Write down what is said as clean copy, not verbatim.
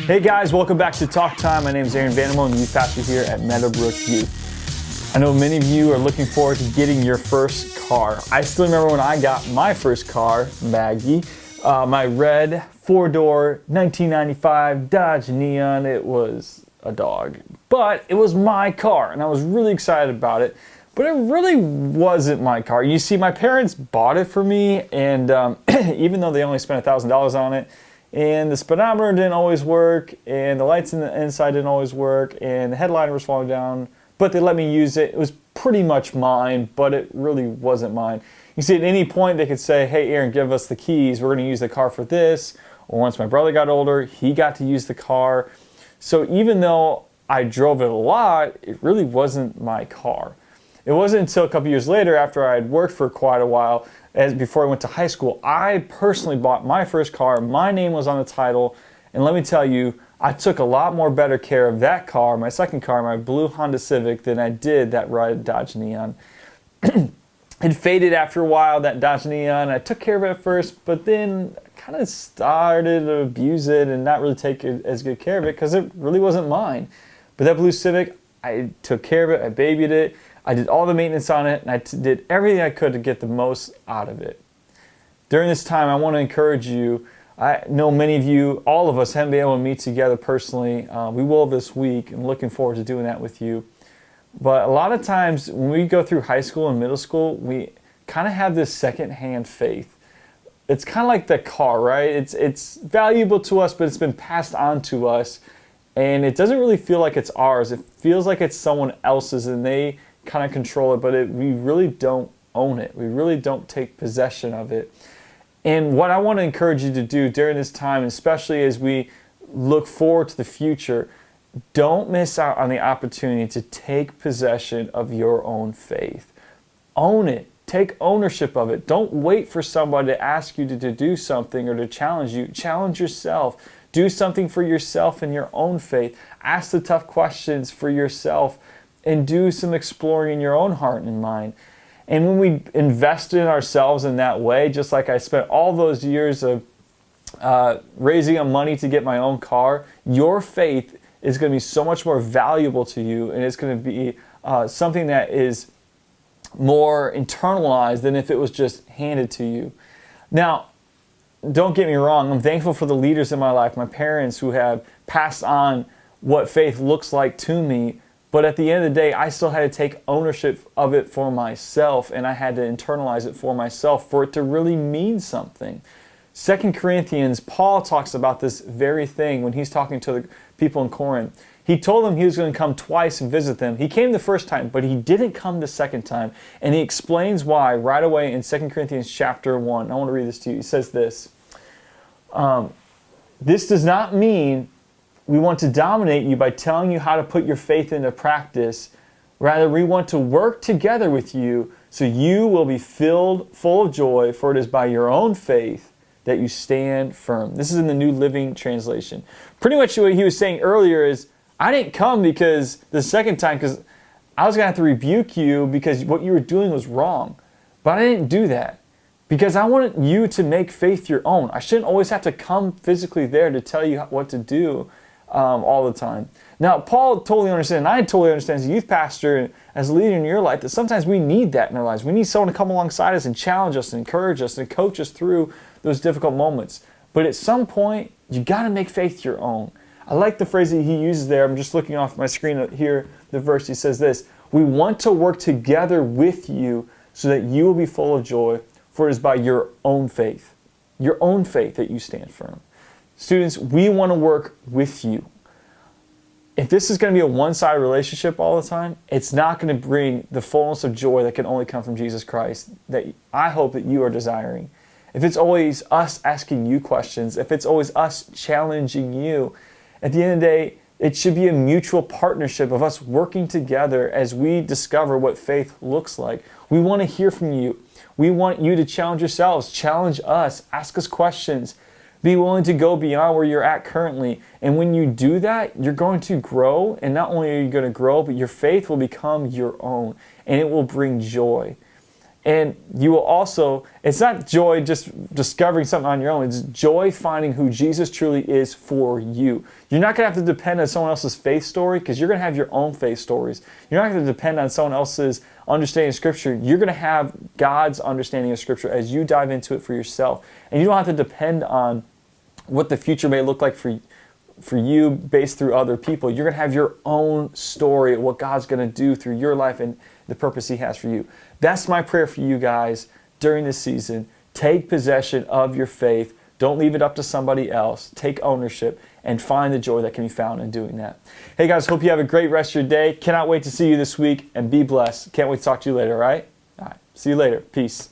Hey guys, welcome back to Talk Time. My name is Aaron Vandermo, and youth pastor here at Meadowbrook Youth. I know many of you are looking forward to getting your first car. I still remember when I got my first car, Maggie, my red four-door 1995 Dodge Neon. It was a dog, but it was my car, and I was really excited about it. But it really wasn't my car. You see, my parents bought it for me, and even though they only spent $1,000 on it, and the speedometer didn't always work, and the lights in the inside didn't always work, and the headliner was falling down, but they let me use it. It was pretty much mine, but it really wasn't mine. You see, at any point they could say, hey, Aaron, give us the keys. We're going to use the car for this. Or once my brother got older, he got to use the car. So even though I drove it a lot, it really wasn't my car. It wasn't until a couple years later, after I had worked for quite a while, before I went to high school, I personally bought my first car. My name was on the title, and let me tell you, I took a lot more better care of that car, my second car, my blue Honda Civic, than I did that red Dodge Neon. It faded after a while, that Dodge Neon. I took care of it at first, but then I kind of started to abuse it and not really take as good care of it because it really wasn't mine. But that blue Civic, I took care of it, I babied it, I did all the maintenance on it, and I did everything I could to get the most out of it. During this time, I want to encourage you. I know many of you, all of us, haven't been able to meet together personally. We will this week, and looking forward to doing that with you. But a lot of times, when we go through high school and middle school, we kind of have this second-hand faith. It's kind of like the car, right? It's valuable to us, but it's been passed on to us, and it doesn't really feel like it's ours. It feels like it's someone else's, and they kind of control it, but we really don't own it. We really don't take possession of it. And what I want to encourage you to do during this time, especially as we look forward to the future, don't miss out on the opportunity to take possession of your own faith. Own it. Take ownership of it. Don't wait for somebody to ask you to do something or to challenge you. Challenge yourself. Do something for yourself in your own faith. Ask the tough questions for yourself and do some exploring in your own heart and mind. And when we invest in ourselves in that way, just like I spent all those years of raising up money to get my own car, your faith is going to be so much more valuable to you, and it's going to be something that is more internalized than if it was just handed to you. Now, don't get me wrong, I'm thankful for the leaders in my life, my parents who have passed on what faith looks like to me. But at the end of the day, I still had to take ownership of it for myself, and I had to internalize it for myself for it to really mean something. 2 Corinthians, Paul talks about this very thing when he's talking to the people in Corinth. He told them he was going to come twice and visit them. He came the first time, but he didn't come the second time. And he explains why right away in 2 Corinthians chapter 1. I want to read this to you. He says this. This does not mean we want to dominate you by telling you how to put your faith into practice. Rather, we want to work together with you so you will be filled full of joy, for it is by your own faith that you stand firm. This is in the New Living Translation. Pretty much what he was saying earlier is, I didn't come because the second time because I was going to have to rebuke you because what you were doing was wrong. But I didn't do that because I wanted you to make faith your own. I shouldn't always have to come physically there to tell you what to do all the time. Now, Paul totally understands, and I totally understand as a youth pastor and as a leader in your life, that sometimes we need that in our lives. We need someone to come alongside us and challenge us and encourage us and coach us through those difficult moments. But at some point, you got to make faith your own. I like the phrase that he uses there. I'm just looking off my screen here, the verse. He says this, we want to work together with you so that you will be full of joy, for it is by your own faith that you stand firm. Students, we want to work with you. If this is going to be a one-sided relationship all the time, it's not going to bring the fullness of joy that can only come from Jesus Christ that I hope that you are desiring. If it's always us asking you questions, if it's always us challenging you, at the end of the day, it should be a mutual partnership of us working together as we discover what faith looks like. We want to hear from you. We want you to challenge yourselves, challenge us, ask us questions. Be willing to go beyond where you're at currently. And when you do that, you're going to grow. And not only are you going to grow, but your faith will become your own. And it will bring joy. And you will also, it's not joy just discovering something on your own. It's joy finding who Jesus truly is for you. You're not going to have to depend on someone else's faith story, because you're going to have your own faith stories. You're not going to depend on someone else's understanding of Scripture. You're going to have God's understanding of Scripture as you dive into it for yourself. And you don't have to depend on what the future may look like for you based through other people. You're going to have your own story of what God's going to do through your life and the purpose He has for you. That's my prayer for you guys during this season. Take possession of your faith. Don't leave it up to somebody else. Take ownership and find the joy that can be found in doing that. Hey guys, hope you have a great rest of your day. Cannot wait to see you this week, and be blessed. Can't wait to talk to you later, all right? All right. See you later. Peace.